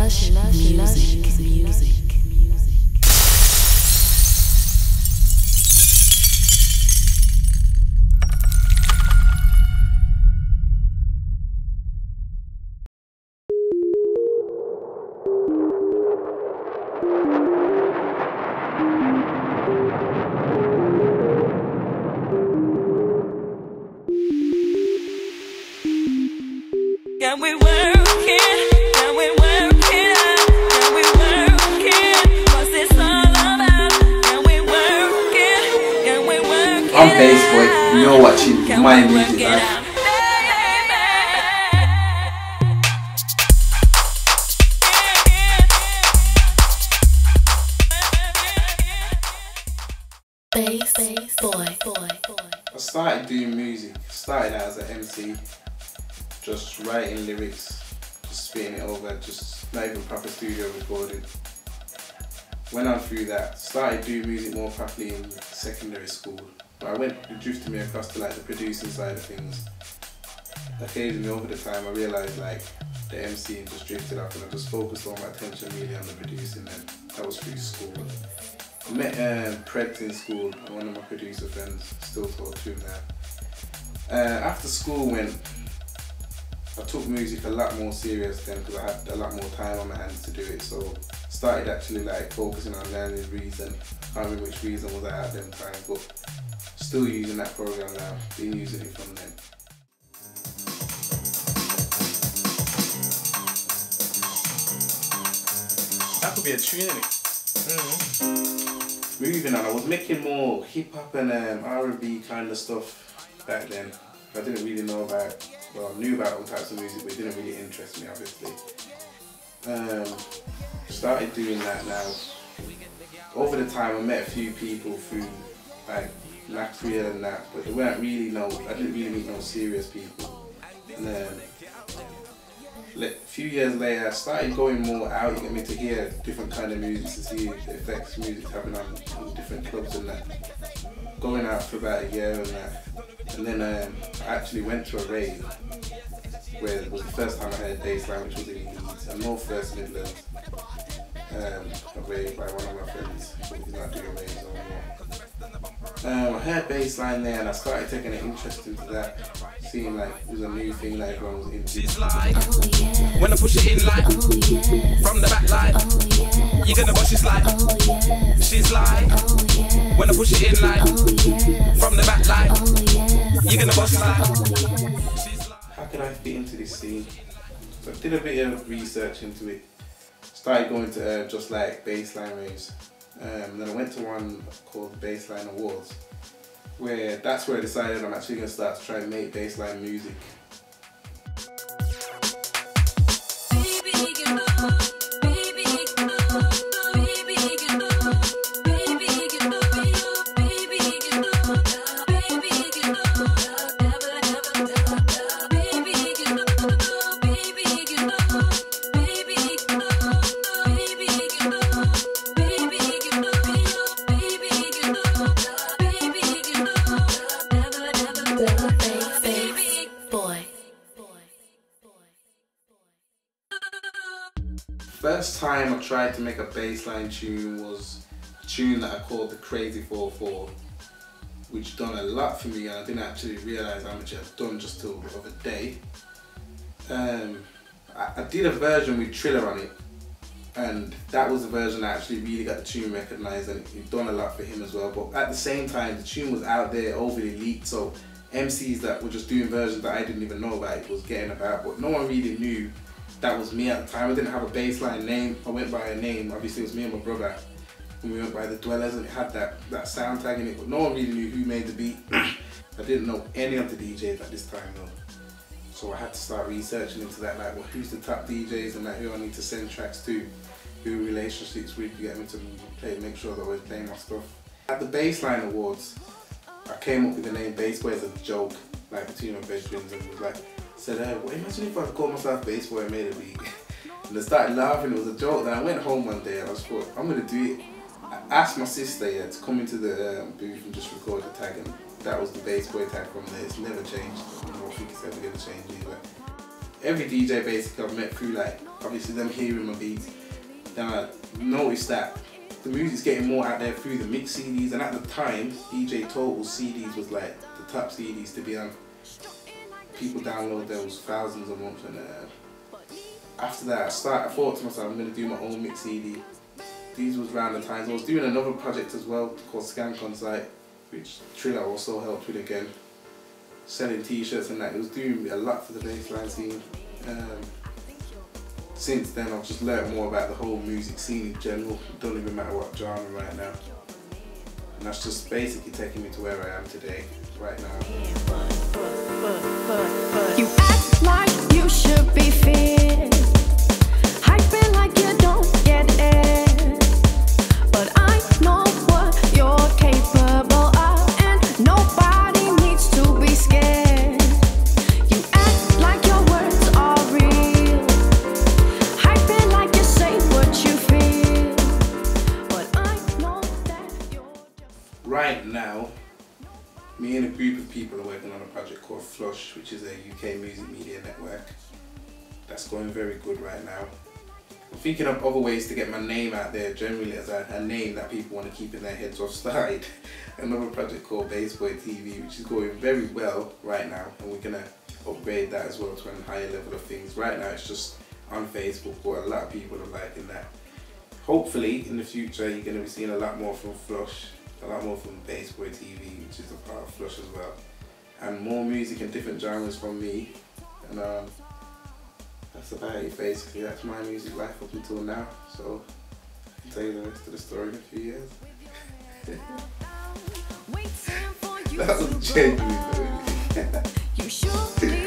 music. Can we work it? Can we work it out? Can we work it? What's this all about? Can we work it? Can we work it? I'm Bassboy, and you're watching My Music Life. Bassboy. I started doing music, started out as an MC, just writing lyrics, just spitting it over, just not even proper studio recording. Went on through that, started doing music more properly in secondary school. But it drifted me across to like the producing side of things. Occasionally over the time I realised like the MCing just drifted up and I just focused all my attention really on the producing, and that was through school. I met Pred in school, one of my producer friends, still talk to him now. After school I took music a lot more serious then because I had a lot more time on my hands to do it, so started actually like focusing on learning Reason. I can't remember which Reason was I at them times, but still using that program now, been using it from then. That could be a tune, innit? Moving on, I was making more hip hop and R&B kind of stuff back then. I didn't really know about, well, I knew about all types of music, but it didn't really interest me, obviously. Started doing that now. Over the time, I met a few people through like Latvia and that, but they weren't really I didn't really meet no serious people. And a few years later, I started going more out. You get me to hear different kind of music, to see the effects music's having on different clubs and that. Going out for about a year and that. And then I actually went to a rave where it was the first time I heard bassline, which was in Leeds, and North West Midlands. A rave by one of my friends, but he's not doing raves anymore. I heard bassline there and I started taking an interest into that, seeing like it was a new thing that everyone was into. She's like, when I push it in like, from the back like, you're gonna watch she's like, she's like, when I push it in like, from the back like, you're gonna watch she's like. How can I fit into this scene? So I did a bit of research into it. Started going to just like bassline raves. Then I went to one called the Bassline Awards, that's where I decided I'm actually going to start to try and make bassline music. First time I tried to make a bassline tune was a tune that I called the Crazy 4/4, which done a lot for me, and I didn't actually realise how much it had done just till the other day. I did a version with Triller on it, and that was the version that actually really got the tune recognised, and it done a lot for him as well. But at the same time, the tune was out there, overly leaked, so MCs that were just doing versions that I didn't even know about it was getting about, but no one really knew that was me at the time. I didn't have a bassline name. I went by a name. Obviously it was me and my brother, and we went by the Dwellers, and it had that sound tag in it, but no one really knew who made the beat. I didn't know any of the DJs at this time though. So I had to start researching into that, like, well, who's the top DJs and like who I need to send tracks to, who relationships with, to get me to play, make sure that I was playing my stuff. At the Bassline Awards, I came up with the name Bassboy as a joke, like between my best friends, and was like, said, well, imagine if I called myself Bassboy and made a beat. And they started laughing, it was a joke. Then I went home one day and I was thought, I'm gonna do it. I asked my sister to come into the booth and just record the tag, and that was the Bassboy tag from there. It's never changed. I don't think it's ever gonna change either. every DJ basically I've met through like obviously them hearing my beats, then I noticed that the music's getting more out there through the mix CDs, and at the time DJ Total's CDs was like the top CDs to be on. People download those thousands a month, and after that I thought to myself I'm going to do my own mix CD. These was around the times I was doing another project as well called Skank on Site, which Triller also helped with again, selling t-shirts and that. It was doing a lot for the bassline scene. Since then I've just learned more about the whole music scene in general. It don't even matter what genre right now. And that's just basically taking me to where I am today, right now. You act like you should be fit, hyping like you don't get it. But I know what you're capable of, and nobody needs to be scared. You act like your words are real, hyping like you say what you feel. But I know that you're just Right now, me and a group of people are working on a project called Flush, which is a UK music media network. That's going very good right now. I'm thinking of other ways to get my name out there generally as a name that people want to keep in their heads. So I've started another project called Bassboy TV, which is going very well right now, and we're going to upgrade that as well to a higher level of things. Right now it's just on Facebook, but a lot of people are liking that. Hopefully in the future you're going to be seeing a lot more from Flush, a lot more from Bassboy TV, which is a part of Flush as well, and more music and different genres from me. And that's about it basically. That's my music life up until now, so I'll tell you the rest of the story in a few years. waiting for you That was to genuine. grow. You should be